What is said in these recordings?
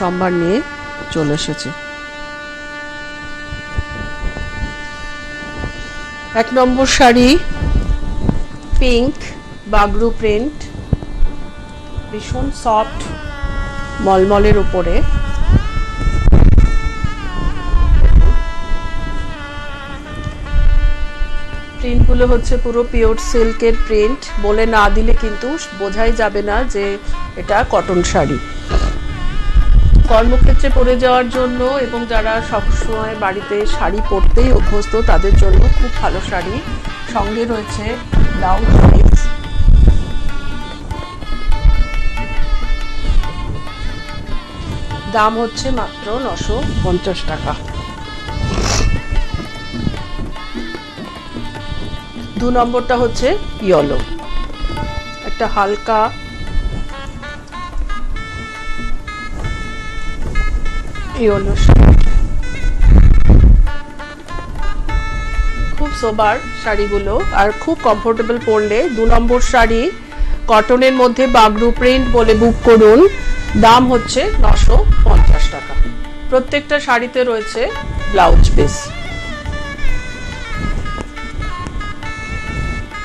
সম্ভার নিয়ে চলে এসেছে। এক নম্বর শাড়ি পিঙ্ক বাগরু প্রিন্ট, ভীষণ সফট মলমলের উপরে। প্রিন্টগুলো হচ্ছে পুরো পিওর সিল্কের প্রিন্ট, বলে না দিলে কিন্তু বোঝাই যাবে না যে এটা কটন শাড়ি। কর্মক্ষেত্রে পরে যাওয়ার জন্য এবং যারা সবসময় বাড়িতে শাড়ি পরতেই অভ্যস্ত তাদের জন্য খুব ভালো শাড়ি। সঙ্গে রয়েছে ব্লাউজ পিস। দাম হচ্ছে মাত্র 950 টাকা। 2 নম্বরটা হচ্ছে ইয়েলো, একটা হালকা ইয়েলো, খুব সোবার শাড়িগুলো আর খুব কমফোর্টেবল পরলে। 2 নম্বর শাড়ি কটনের মধ্যে বাগরু প্রিন্ট বলে বুক করুন, দাম হচ্ছে 950 টাকা। প্রত্যেকটা শাড়িতে রয়েছে ব্লাউজ পিস।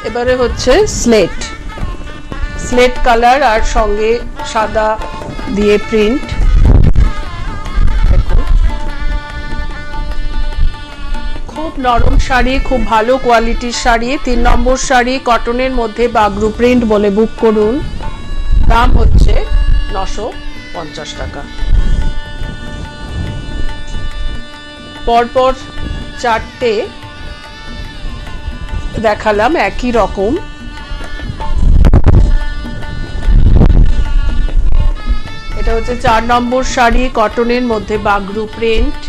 এবারে হচ্ছে স্লেট, স্লেট কালার আর সঙ্গে সাদা দিয়ে প্রিন্ট। খুব নরম শাড়ি, খুব ভালো কোয়ালিটির শাড়ি। 3 নম্বর শাড়ি কটনের মধ্যে বাগরু প্রিন্ট বলে বুক করুন, দাম হচ্ছে 950 টাকা। পরপর 4টে দেখালাম একই রকম। এটা হচ্ছে 4 নম্বর শাড়ি কটনের মধ্যে বাগরু প্রিন্ট,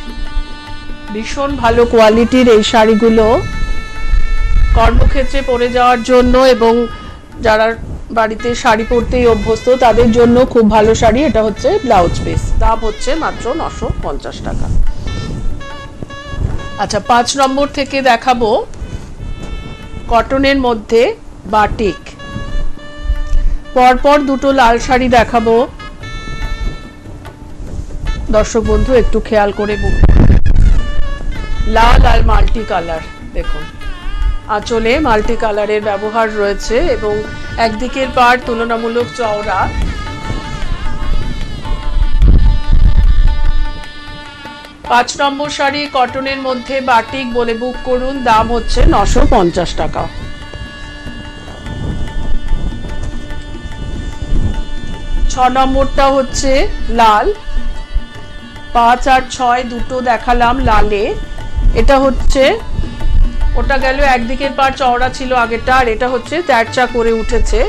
ভীষণ ভালো কোয়ালিটির এই শাড়িগুলো। কর্মক্ষেত্রে পরে যাওয়ার জন্য এবং যারা বাড়িতে শাড়ি পরতেই অভ্যস্ত তাদের জন্য খুব ভালো শাড়ি। এটা হচ্ছে ব্লাউজ পিস, দাম হচ্ছে মাত্র 950 টাকা। আচ্ছা, 5 নম্বর থেকে দেখাবো কটনের মধ্যে বাটিক। পরপর 2টো লাল শাড়ি দেখাবো, দর্শক বন্ধু একটু খেয়াল করে লাল আর মাল্টি কালার। দেখুন আঁচলে মাল্টি কালারের ব্যবহার রয়েছে এবং একদিকের পাড় তুলনামূলক চওড়া। পাঁচ নম্বর শাড়ি কটনের মধ্যে বাটিক বলে বুক করুন, দাম হচ্ছে 950 টাকা। ছ নম্বরটা হচ্ছে লাল, 5 আর 6 দুটো দেখালাম লালে। এটা হচ্ছে, ওটা গেল একদিকের পাড় চওড়া ছিল আগেটা, আর এটা হচ্ছে তেরচা করে উঠেছে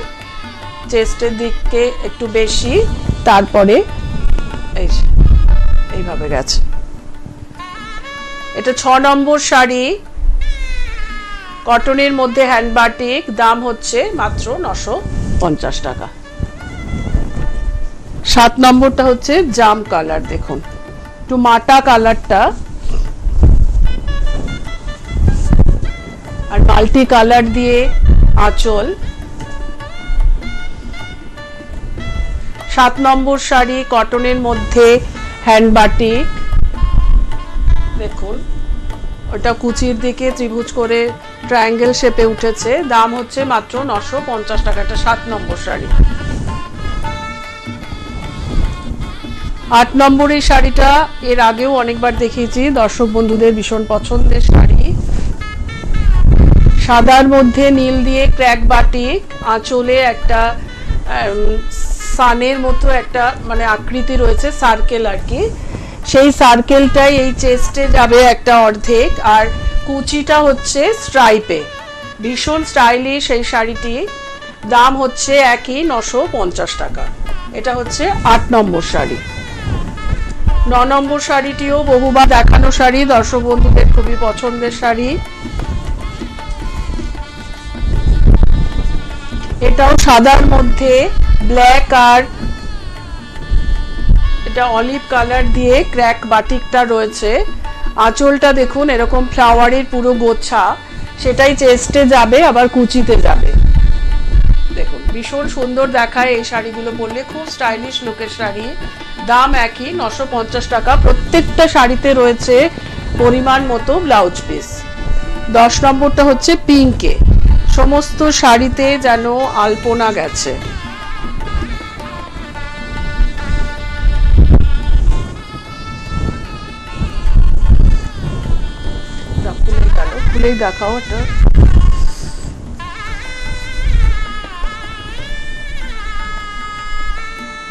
চেস্টের দিকে একটু বেশি, তারপরে এইভাবে গেছে। এটা 6 নম্বর শাড়ি কটনের মধ্যে হ্যান্ড বাটিক, দাম হচ্ছে মাত্র 950 টাকা। 7 নম্বরটা হচ্ছে জাম কালার, দেখুন একটু মাটা কালারটা আর মাল্টি কালার দিয়ে আঁচল। 7 নম্বর শাড়ি কটনের মধ্যে হ্যান্ড বাটিক, দেখুন ওটা কুচির দিকে ত্রিভুজ করে ট্রায়াঙ্গেল শেপে উঠেছে, দাম হচ্ছে মাত্র 950 টাকা। এটা 7 নম্বর শাড়ি। 8 নম্বর এই শাড়িটা এর আগেও অনেকবার দেখিয়েছি, দর্শক বন্ধুদের ভীষণ পছন্দের শাড়ি। সাদার মধ্যে নীল দিয়ে ক্র্যাক বাটিক, আঁচলে একটা সানের মতো একটা মানে আকৃতি রয়েছে, সার্কেল আর কি, সেই সার্কেলটাই এই চেস্টে যাবে একটা অর্ধেক, আর কুচিটা হচ্ছে স্ট্রাইপে, ভীষণ স্টাইলিশ এই শাড়িটি। দাম হচ্ছে একই 950 টাকা। এটা হচ্ছে 8 নম্বর শাড়ি। 9 নম্বর শাড়িটিও বহুবার দেখানো শাড়ি, দর্শক বন্ধুদের খুবই পছন্দের শাড়ি। এটাও সাদার মধ্যে ব্ল্যাক আর এটা অলিভ কালার দিয়ে ক্র্যাক বাটিকটা রয়েছে। আঁচলটা দেখুন এরকম ফ্লাওয়ারের পুরো গোছা, সেটাই চেস্টে যাবে আবার কুচিতে যাবে। দেখুন ভীষণ সুন্দর দেখায় এই শাড়িগুলো পরলে, খুব স্টাইলিশ লুকের শাড়ি। দাম একই 950 টাকা। প্রত্যেকটা শাড়িতে রয়েছে পরিমাণ মতো ব্লাউজ পিস। 10 নম্বরটা হচ্ছে পিঙ্কে, সমস্ত শাড়িতে যেন আলপনা গেছে। খুলেই দেখাও এটা।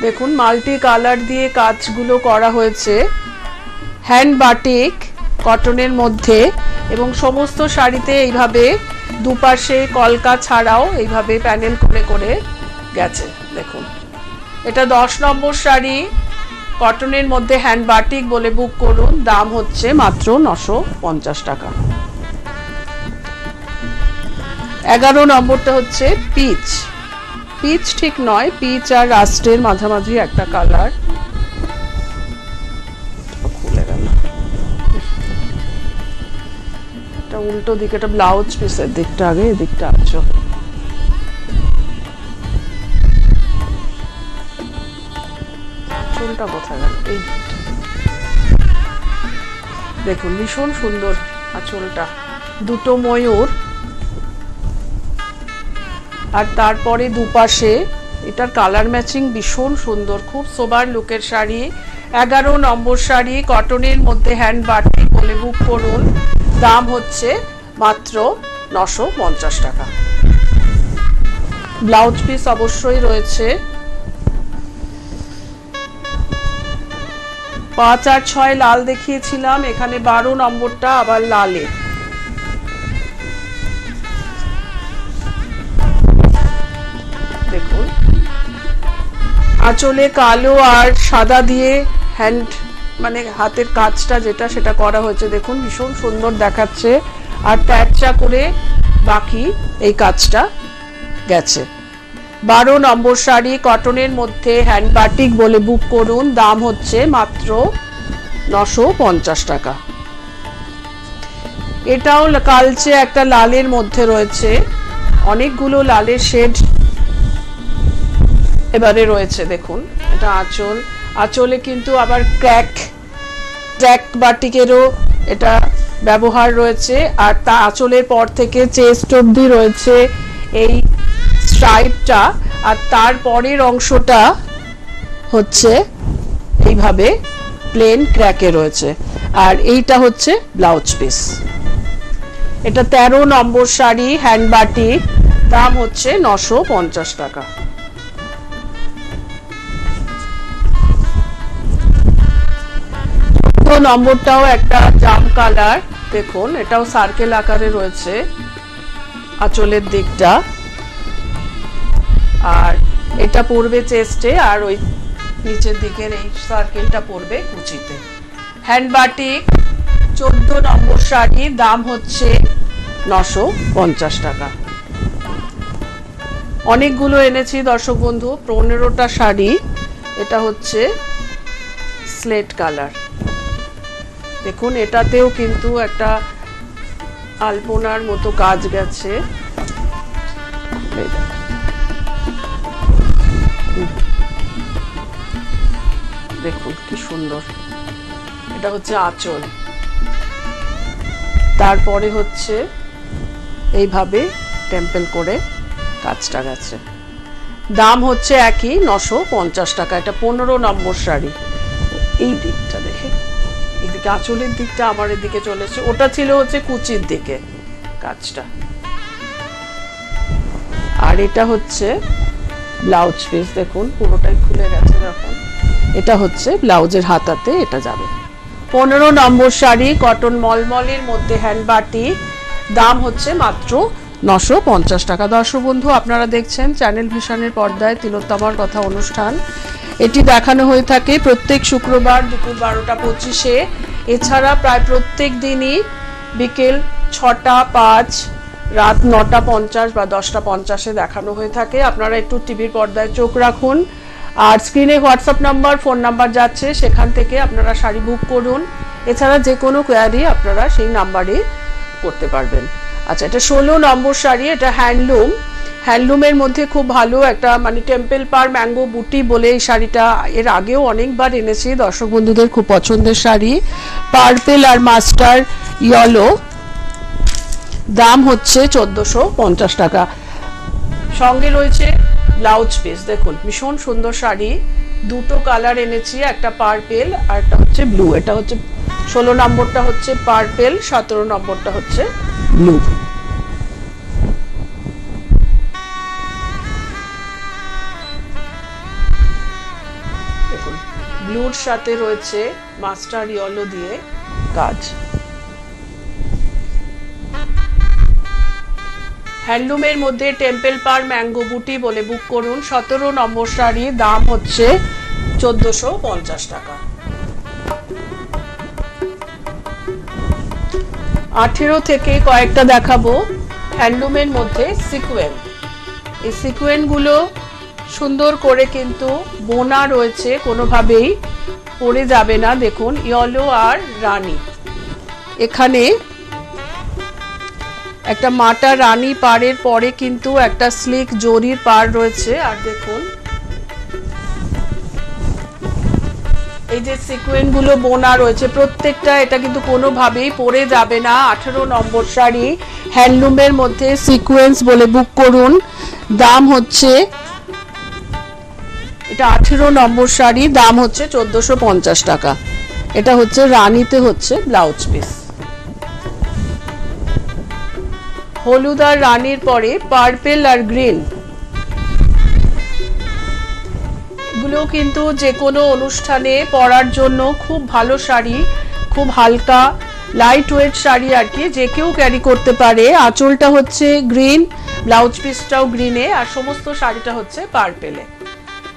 দেখুন মাল্টি কালার দিয়ে কাজগুলো করা হয়েছে, হ্যান্ড বাটিক কটনের মধ্যে, এবং সমস্ত শাড়িতে এইভাবে দুপাশে কলকা ছাড়াও এইভাবে প্যানেল করে করে গেছে। দেখুন এটা 10 নম্বর শাড়ি, কটনের মধ্যে হ্যান্ড বাটিক বলে বুক করুন, দাম হচ্ছে মাত্র 950 টাকা। 11 নম্বরটা হচ্ছে পিচ। পিচ ঠিক নয়, পিচ আর রাস্টের মাঝামাঝি একটা কালার। খুলে গেল, এটা উল্টো দিকে, এটা ব্লাউজ পিসের দিকটা, আগে এদিকটা আছো। চুলটা কোথায় গেল? এই দেখুন ভীষণ সুন্দর আঁচলটা, দুটো ময়ূর, আর তারপরে দুপাশে এটার কালার ম্যাচিং ভীষণ সুন্দর, খুব সোবার লুকের শাড়ি। 11 নম্বর শাড়ি, কটনের মধ্যে হ্যান্ড বাটিক বলে বুক করুন, দাম হচ্ছে মাত্র 950 টাকা। ব্লাউজ পিস অবশ্যই রয়েছে। 5 আর 6 লাল দেখিয়েছিলাম, এখানে 12 নম্বরটা আবার লালে। দেখুন আঁচলে কালো আর সাদা দিয়ে হ্যান্ড মানে হাতের কাজটা যেটা সেটা করা হয়েছে, দেখুন ভীষণ সুন্দর দেখাচ্ছে, আর ট্যাচা করে বাকি এই কাজটা গেছে। 12 নম্বর শাড়ি, কটনের মধ্যে হ্যান্ড বাটিক বলে বুক করুন, দাম হচ্ছে মাত্র 950 টাকা। এটাও কালচে একটা লালের মধ্যে রয়েছে, অনেকগুলো লালের শেড এবারে রয়েছে। দেখুন এটা আঁচল, আঁচলে কিন্তু আবার ট্র্যাক বাটিকেরও এটা ব্যবহার রয়েছে, আর তা আঁচলের পর থেকে চেস্ট অবধি রয়েছে এই স্ট্রাইপটা, আর তারপরের অংশটা হচ্ছে এইভাবে প্লেন ক্র্যাকে রয়েছে, আর এইটা হচ্ছে ব্লাউজ পিস। এটা 13 নম্বর শাড়ি, হ্যান্ড বাটিক, দাম হচ্ছে 950 টাকা। নম্বরটাও একটা জাম কালার, দেখুন এটাও সার্কেল আকারে রয়েছে আঁচলের দিকটা, আর এটা পড়বে চেস্টে, আর ওই নিচের দিকের এই সার্কেলটা পড়বে কুচিতে। হ্যান্ড বাটিক 14 নম্বর শাড়ি, দাম হচ্ছে 950 টাকা। অনেকগুলো এনেছি দর্শক বন্ধু, 15টা শাড়ি। এটা হচ্ছে স্লেট কালার, দেখুন এটাতেও কিন্তু একটা আলপনার মতো কাজ গেছে। দেখুন কি সুন্দর, এটা হচ্ছে আঁচল, তারপরে হচ্ছে এইভাবে টেম্পল করে কাজটা গেছে। দাম হচ্ছে একই 950 টাকা। এটা 15 নম্বর শাড়ি। এই দিকটা দেখে, এদিকে আঁচলের দিকটা আমার এদিকে চলেছে, ওটা ছিল হচ্ছে কুচির দিকে কাজটা, আর এটা হচ্ছে ব্লাউজ পিস। দেখুন পুরোটাই খুলে গেছে যখন, এটা হচ্ছে ব্লাউজের হাতাতে এটা যাবে। 15 নম্বর শাড়ি, কটন মলমলের মধ্যে হ্যান্ড বাটিক, দাম হচ্ছে মাত্র 950 টাকা। দর্শক বন্ধু আপনারা দেখছেন চ্যানেল ভিশনের পর্দায় তিলোত্তমার কথা অনুষ্ঠান। এটি দেখানো হয়ে থাকে প্রত্যেক শুক্রবার দুপুর 12টা 25-এ, এছাড়া প্রায় প্রত্যেক দিনই বিকেল 6টা 5, রাত 9টা 50 বা 10টা 50-এ দেখানো হয়ে থাকে। আপনারা একটু টিভির পর্দায় চোখ রাখুন, আর স্ক্রিনে হোয়াটসঅ্যাপ নাম্বার, ফোন নাম্বার যাচ্ছে, সেখান থেকে আপনারা শাড়ি বুক করুন। এছাড়া যে কোনো কোয়ারি আপনারা সেই নাম্বারে করতে পারবেন। আচ্ছা, এটা 16 নম্বর শাড়ি, এটা হ্যান্ডলুম, হ্যান্ডলুমের মধ্যে খুব ভালো একটা মানে টেম্পল পার ম্যাঙ্গো বুটি বলে এই শাড়িটা এর আগেও অনেকবার এনেছি, দর্শক বন্ধুদের খুব পছন্দের শাড়ি। পার্পেল আর মাস্টার ইয়েলো, দাম হচ্ছে 1450 টাকা। সঙ্গে রয়েছে ব্লাউজ পিস, দেখুন ভীষণ সুন্দর শাড়ি, দুটো কালার এনেছি, একটা পার্পেল আর একটা হচ্ছে ব্লু। এটা হচ্ছে 16 নম্বরটা হচ্ছে পার্পেল, 17 নম্বরটা হচ্ছে ব্লু। দেখুন ব্লুর সাথে রয়েছে মাস্টার ইয়েলো দিয়ে কাজ। হ্যান্ডলুমের মধ্যে টেম্পল পার ম্যাঙ্গো বুটি বলে বুক করুন, 17 নম্বর শাড়ি, দাম হচ্ছে 1450 টাকা। 18 থেকে কয়েকটা দেখাবো হ্যান্ডলুমের মধ্যে সিকোয়েন্স। এই সিকোয়েন্স গুলো সুন্দর করে কিন্তু বোনা রয়েছে, কোনোভাবেই পড়ে যাবে না। দেখুন ইয়েলো আর রানী, এখানে একটা মাটা রানী পাড়ের পরে কিন্তু একটা স্লিক জরির পাড় রয়েছে। আর দেখুন এই যে সিকোয়েন্স গুলো বোনা রয়েছে প্রত্যেকটা, এটা কিন্তু কোনোভাবেই পড়ে যাবে না। 18 নম্বর শাড়ি, হ্যান্ডলুমের মধ্যে সিকোয়েন্স বলে বুক করুন, দাম হচ্ছে, এটা 18 নম্বর শাড়ি, দাম হচ্ছে 1450 টাকা। এটা হচ্ছে রানীতে হচ্ছে ব্লাউজ পিস। হলুদ আর রানীর পরে পার্পেল আর গ্রিন, এগুলো কিন্তু যে কোনো অনুষ্ঠানে পরার জন্য খুব ভালো শাড়ি, খুব হালকা লাইট ওয়েট শাড়ি আর কি, যে কেউ ক্যারি করতে পারে। আঁচলটা হচ্ছে গ্রিন, ব্লাউজ পিসটাও গ্রিনে, আর সমস্ত শাড়িটা হচ্ছে পার্পেলে।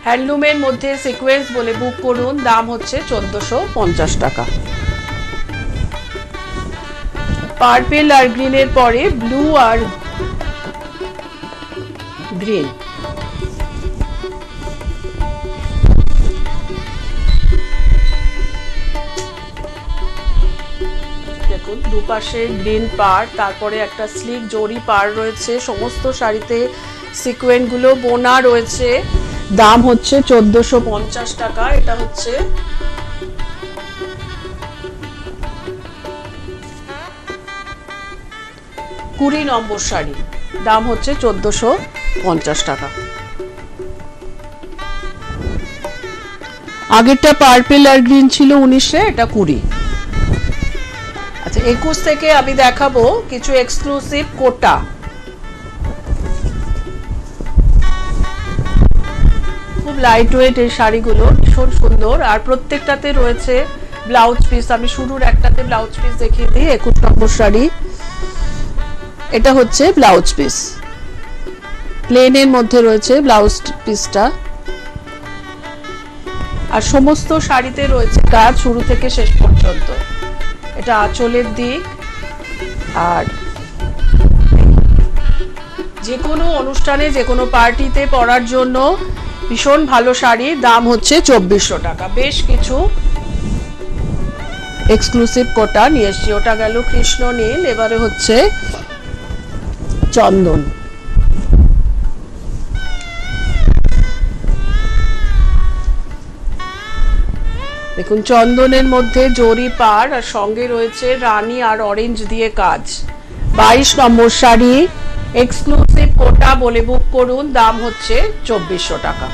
হ্যান্ডলুমের মধ্যে সিকোয়েন্স বলে বুক করুন, দাম হচ্ছে 1450 টাকা। পার্পেল আর গ্রিনের পরে ব্লু আর গ্রিন, দেখুন দুপাশে গ্রিন পাড়, তারপরে একটা স্লিক জরি পাড় রয়েছে। সমস্ত শাড়িতে সিকোয়েন্স গুলো বোনা রয়েছে, দাম হচ্ছে 1450 টাকা। এটা হচ্ছে কুড়ি নম্বর শাড়ি, দাম হচ্ছে 1450 টাকা। আগেরটা পার্পেল আর গ্রিন ছিল 19-এ, এটা 20। আচ্ছা 21 থেকে আমি দেখাবো কিছু এক্সক্লুসিভ কোটা। খুব লাইট ওয়েট এই শাড়িগুলো, ভীষণ সুন্দর, আর প্রত্যেকটাতে রয়েছে ব্লাউজ পিস। আমি শুরুর একটাতে ব্লাউজ পিস দেখিয়ে দিই, 21 নম্বর শাড়ি, এটা হচ্ছে ব্লাউজ পিস, প্লেনের মধ্যে রয়েছে ব্লাউজ পিসটা, আর সমস্ত শাড়িতে রয়েছে কাজ শুরু থেকে শেষ পর্যন্ত। এটা আঁচলের দিক, আর যে কোনো অনুষ্ঠানে যে কোনো পার্টিতে পরার জন্য ভীষণ ভালো শাড়ি, দাম হচ্ছে 2400 টাকা। বেশ কিছু এক্সক্লুসিভ কোটা নিয়ে এসছি। ওটা গেল কৃষ্ণ নীল, এবারে হচ্ছে চন্দন। দেখুন চন্দনের মধ্যে জরি পাড়, আর সঙ্গে রয়েছে রানী আর অরেঞ্জ দিয়ে কাজ। 22 নম্বর শাড়ি, এক্সক্লুসিভ কোটা বলে বুক করুন, দাম হচ্ছে 2400 টাকা।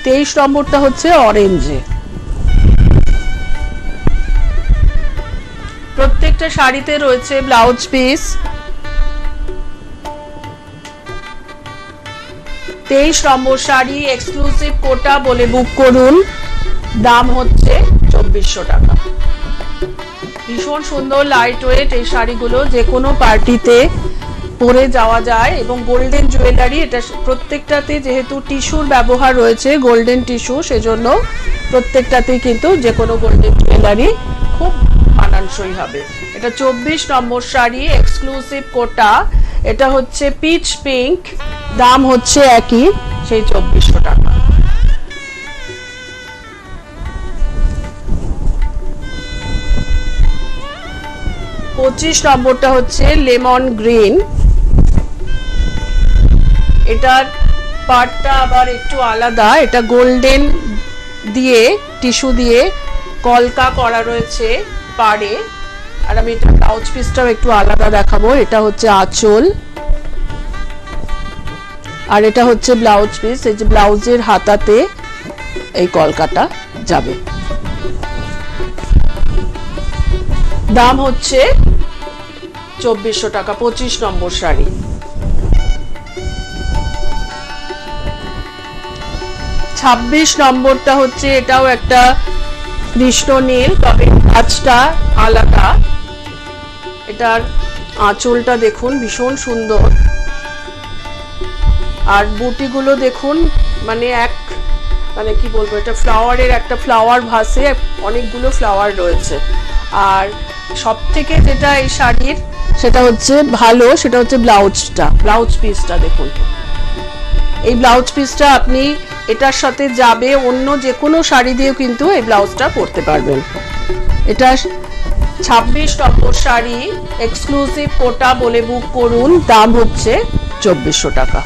তেইশ নম্বরটা হচ্ছে অরেঞ্জে। প্রত্যেকটা শাড়িতে রয়েছে ব্লাউজ পিস। 23 নম্বর শাড়ি, এক্সক্লুসিভ কোটা বলে বুক করুন, দাম হচ্ছে 2400 টাকা। ভীষণ সুন্দর লাইট ওয়েট এই শাড়িগুলো, যে কোনো পার্টিতে পরে যাওয়া যায়, এবং গোল্ডেন জুয়েলারি। এটা প্রত্যেকটাতে যেহেতু টিস্যুর ব্যবহার রয়েছে, গোল্ডেন টিস্যু, সেজন্য প্রত্যেকটাতেই কিন্তু যে কোনো গোল্ডেন জুয়েলারি খুব মানানসই হবে। এটা 24 নম্বর শাড়ি, এক্সক্লুসিভ কোটা, এটা হচ্ছে পিচ পিঙ্ক, দাম হচ্ছে একই, সেই 2400 টাকা। 25 নম্বরটা হচ্ছে লেমন গ্রিন। এটার পাটটা আবার একটু আলাদা, এটা গোল্ডেন দিয়ে টিস্যু দিয়ে কলকা করা রয়েছে পাড়ে। আর আমি এটা ব্লাউজ পিসটাও একটু আলাদা দেখাবো। এটা হচ্ছে আঁচল আর এটা হচ্ছে ব্লাউজ পিস। এই যে ব্লাউজের হাতাতে এই কলকাটা যাবে। দাম হচ্ছে 2400 টাকা, 25 নম্বর শাড়ি। 26 নম্বরটা হচ্ছে, এটাও একটা কৃষ্ণ নীল, তবে কাজটা আলাদা। এটার আঁচলটা দেখুন ভীষণ সুন্দর, আর বুটিগুলো দেখুন, মানে কি বলবো, এটা ফ্লাওয়ারের একটা ফ্লাওয়ার ভাসে, অনেকগুলো ফ্লাওয়ার রয়েছে। আর সব থেকে যেটা এই শাড়ির সেটা হচ্ছে ভালো, সেটা হচ্ছে ব্লাউজ পিসটা দেখুন। এই ব্লাউজ পিসটা আপনি এটার সাথে যাবে অন্য যে কোনো শাড়ি দিয়েও কিন্তু এই ব্লাউজটা পরতে পারবেন। এটা 26 নম্বর শাড়ি, এক্সক্লুসিভ কোটা বলে বুক করুন। দাম হচ্ছে 2400 টাকা।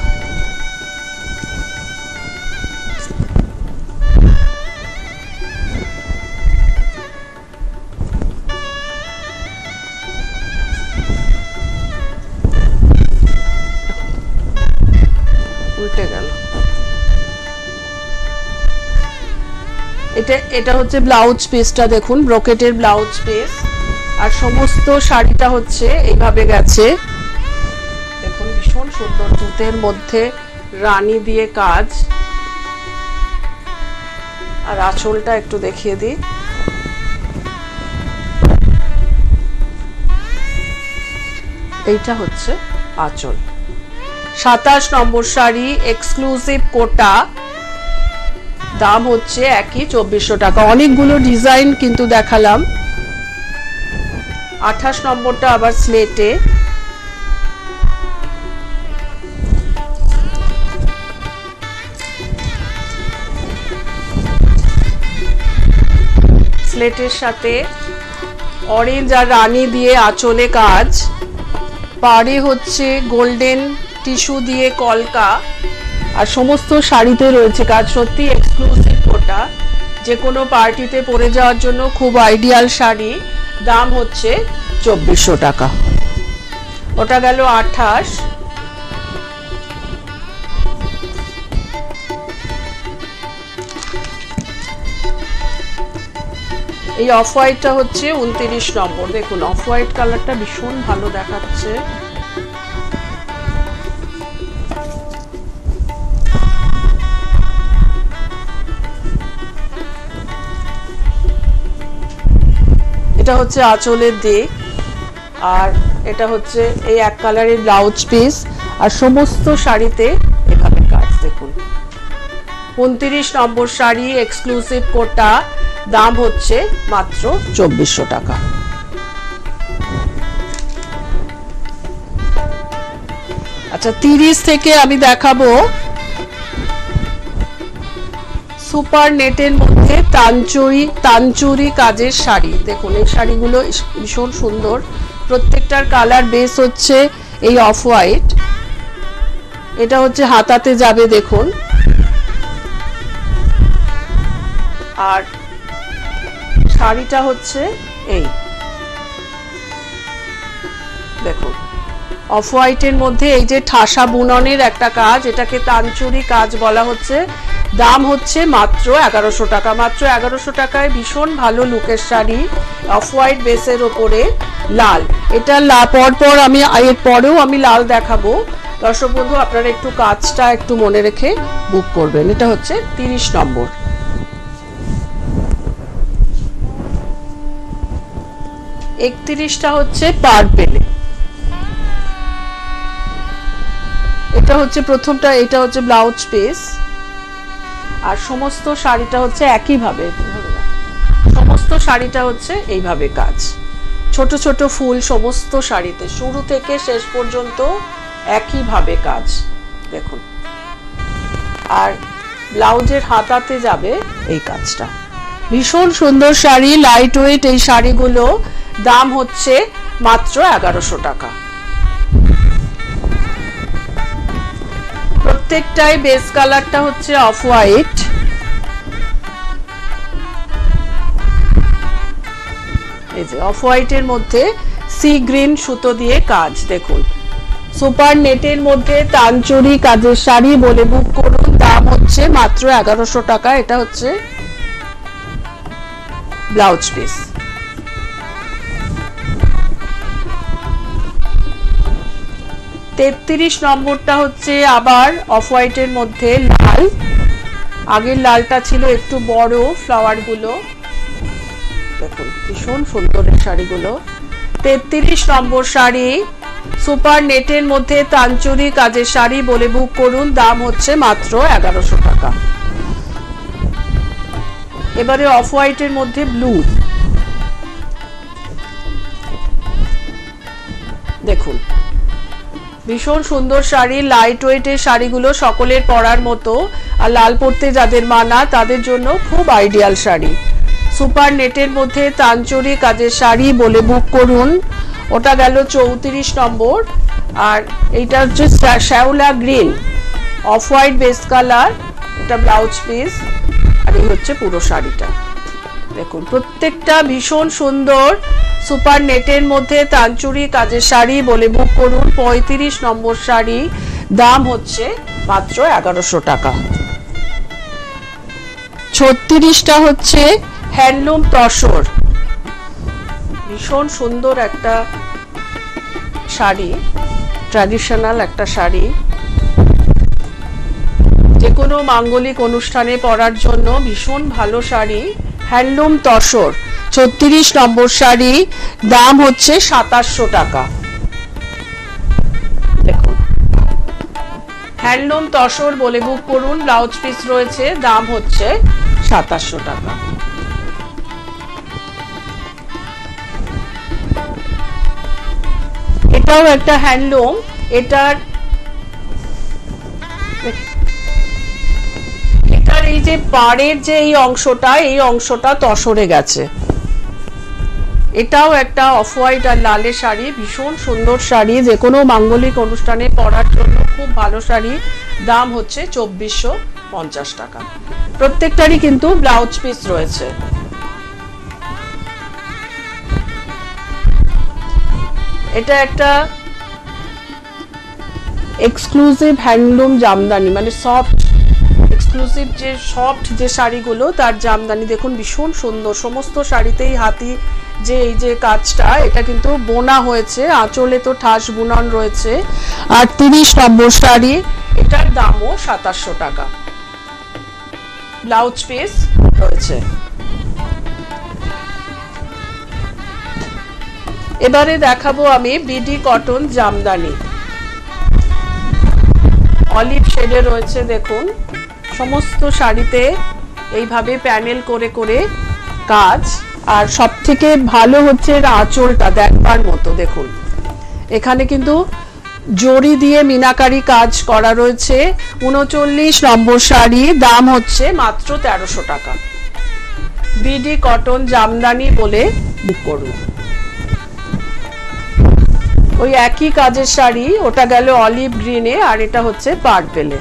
উল্টে গেল। এটা হচ্ছে ব্লাউজ পিসটা দেখুন, ব্রোকেটের ব্লাউজ পিস। আর সমস্ত শাড়িটা হচ্ছে এইভাবে গেছে দেখুন, ভীষণ সুন্দর তুতের মধ্যে রানী দিয়ে কাজ। আর আঁচলটা একটু দেখিয়ে দিই। এইটা হচ্ছে আঁচল। 27 নম্বর শাড়ি, এক্সক্লুসিভ কোটা। দাম হচ্ছে একই 2400 টাকা। অনেকগুলো ডিজাইন কিন্তু দেখালাম। 28 নম্বরটা আবার স্লেটে। স্লেটের সাথে অরেঞ্জ আর রানী দিয়ে আঁচলে কাজ, পাড়ে হচ্ছে গোল্ডেন টিস্যু দিয়ে কলকা। আর সমস্ত শাড়িতে রয়েছে কাজ। সত্যি এক্সক্লুসিভ কোটা, যে কোনো পার্টিতে পরে যাওয়ার জন্য খুব আইডিয়াল শাড়ি। দাম হচ্ছে 2400 টাকা। ওটা গেল 28। এই অফ হোয়াইটটা হচ্ছে 29 নম্বর। দেখুন অফ হোয়াইট কালারটা ভীষণ ভালো দেখাচ্ছে। এটা হচ্ছে আঁচলের দিক, আর এটা হচ্ছে এই এক কালারের ব্লাউজ পিস। আর সমস্ত শাড়িতে এভাবে কাজ দেখুন। 29 নম্বর শাড়ি, এক্সক্লুসিভ কোটা। দাম হচ্ছে মাত্র 2400 টাকা। আচ্ছা, 30 থেকে আমি দেখাবো সুপার নেটের মধ্যে তানচুরি কাজের শাড়ি। দেখুন এই শাড়িগুলো ভীষণ সুন্দর, প্রত্যেকটার কালার বেস হচ্ছে এই অফ হোয়াইট। এটা হচ্ছে হাতাতে যাবে দেখুন। আর শাড়িটা হচ্ছে এই দেখুন অফ হোয়াইটের মধ্যে এই যে ঠাসা বুননের একটা কাজ, এটাকে তানচুরি কাজ বলা হচ্ছে। দাম হচ্ছে মাত্র 1100 টাকা। মাত্র 1100 টাকায় ভীষণ ভালো লুকের শাড়ি, অফ হোয়াইট বেসের ওপরে লাল। এটা পরপর আমি এর পরেও আমি লাল দেখাবো। দর্শক বন্ধু, আপনারা একটু কাজটা একটু মনে রেখে বুক করবেন। এটা হচ্ছে 30 নম্বর। একত্রিশটা হচ্ছে পার্পেলে। এটা হচ্ছে প্রথমটা, এটা হচ্ছে ব্লাউজ পিস। আর সমস্ত শাড়িটা হচ্ছে একইভাবে, সমস্ত শাড়িটা হচ্ছে এইভাবে কাজ, ছোট ছোট ফুল সমস্ত শাড়িতে, শুরু থেকে শেষ পর্যন্ত একইভাবে কাজ দেখুন। আর ব্লাউজের হাতাতে যাবে এই কাজটা। ভীষণ সুন্দর শাড়ি, লাইট ওয়েট এই শাড়িগুলো। দাম হচ্ছে মাত্র 1100 টাকা। প্রত্যেকটাই বেস কালারটা হচ্ছে অফ হোয়াইট। এই যে অফ হোয়াইটের মধ্যে সি গ্রিন সুতো দিয়ে কাজ, দেখুন সুপার নেটের মধ্যে তানচুরি কাজের শাড়ি বলে বুক করুন, দাম হচ্ছে মাত্র 1100 টাকা। এটা হচ্ছে ব্লাউজ পিস। তেত্রিশ নম্বরটা হচ্ছে আবার অফ হোয়াইটের মধ্যে লাল, আগের লালটা ছিল একটু বড় ফ্লাওয়ার গুলো, দেখুন ভীষণ সুন্দর শাড়িগুলো। 33 নম্বর শাড়ি সুপার নেটের মধ্যে তানচুরি কাজের শাড়ি বলে বুক করুন, দাম হচ্ছে মাত্র 1100 টাকা। এবারে অফ হোয়াইটের মধ্যে ব্লু, দেখুন ভীষণ সুন্দর শাড়ি, লাইট ওয়েটের শাড়িগুলো সকলের পরার মতো, আর লাল পরতে যাদের মানা তাদের জন্য খুব আইডিয়াল শাড়ি। সুপার নেটের মধ্যে তানচুরি কাজের শাড়ি বলে বুক করুন, ওটা গেল 34 নম্বর। আর এইটা হচ্ছে শ্যাওলা green, off white base colour, এটা ব্লাউজ পিস, আর এই হচ্ছে পুরো শাড়িটা। দেখুন প্রত্যেকটা ভীষণ সুন্দর। সুপার নেটের মধ্যে তানচুরি কাজের শাড়ি বলে বুক করুন, 35 নম্বর শাড়ি, দাম হচ্ছে মাত্র 1100 টাকা। 36টা হচ্ছে হ্যান্ডলুম তসর, ভীষণ সুন্দর একটা শাড়ি, ট্র্যাডিশনাল একটা শাড়ি, যে কোনো মাঙ্গলিক অনুষ্ঠানে পরার জন্য ভীষণ ভালো শাড়ি। হ্যান্ডলুম তসর 36 নম্বর শাড়ি, দাম হচ্ছে 2700 টাকা। দেখুন হ্যান্ডলুম তসর বলে বুক করুন, ব্লাউজ পিস রয়েছে, দাম হচ্ছে 2700 টাকা। এটাও একটা হ্যান্ডলুম, এটার এই যে পাড়ের যে এই অংশটা তসরে গেছে। এটাও একটা অফ হোয়াইট আর লালের শাড়ি, ভীষণ সুন্দর শাড়ি, যে কোনো মাঙ্গলিক অনুষ্ঠানে পরার জন্য খুব ভালো শাড়ি, দাম হচ্ছে 2450 টাকা। প্রত্যেকটারই কিন্তু ব্লাউজ পিস রয়েছে। এটা একটা এক্সক্লুসিভ হ্যান্ডলুম জামদানি, মানে সফট এক্সক্লুসিভ যে সফট যে শাড়িগুলো তার জামদানি, দেখুন ভীষণ সুন্দর। সমস্ত শাড়িতেই হাতি যে এই যে কাজটা, এটা কিন্তু বোনা হয়েছে, আঁচলে তো ঠাস বুনন রয়েছে। আর 30 নম্বর শাড়ি, এটার দামও 2700 টাকা, ব্লাউজ পিস রয়েছে। এবারে দেখাবো আমি বিডি কটন জামদানি, অলিভ শেডে রয়েছে, দেখুন সমস্ত শাড়িতে এইভাবে প্যানেল করে করে কাজ। আর সব থেকে ভালো হচ্ছে এর আঁচলটা দেখবার মতো, দেখুন এখানে কিন্তু জড়ি দিয়ে মিনাকারি কাজ করা রয়েছে। 39 নম্বর শাড়ি, দাম হচ্ছে মাত্র 1300 টাকা। বিডি কটন জামদানি বলে বুক করুন। ওই একই কাজের শাড়ি, ওটা গেল অলিভ গ্রিনে, আর এটা হচ্ছে পার্পেলে।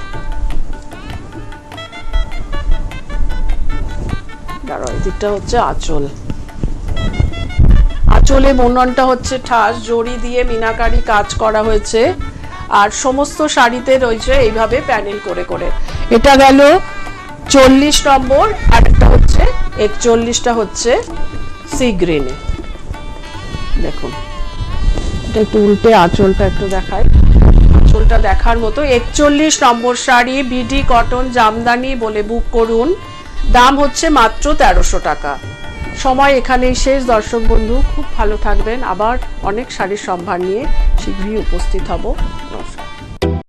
এদিকটা হচ্ছে আঁচল, আঁচলে বুননটা হচ্ছে ঠাস, জড়ি দিয়ে মিনাকারি কাজ করা হয়েছে। আর সমস্ত শাড়িতে রয়েছে এইভাবে প্যানেল করে করে। এটা গেল 40 নম্বর, আর একটা হচ্ছে 41টা হচ্ছে সি গ্রিনে। দেখুন এটা একটু উল্টে আঁচলটা একটু দেখায়, আঁচলটা দেখার মতো। 41 নম্বর শাড়ি বিডি কটন জামদানি বলে বুক করুন, দাম হচ্ছে মাত্র 1300 টাকা। সময় এখানেই শেষ। দর্শক বন্ধু খুব ভালো থাকবেন, আবার অনেক শাড়ির সম্ভার নিয়ে শীঘ্রই উপস্থিত হব। নমস্কার।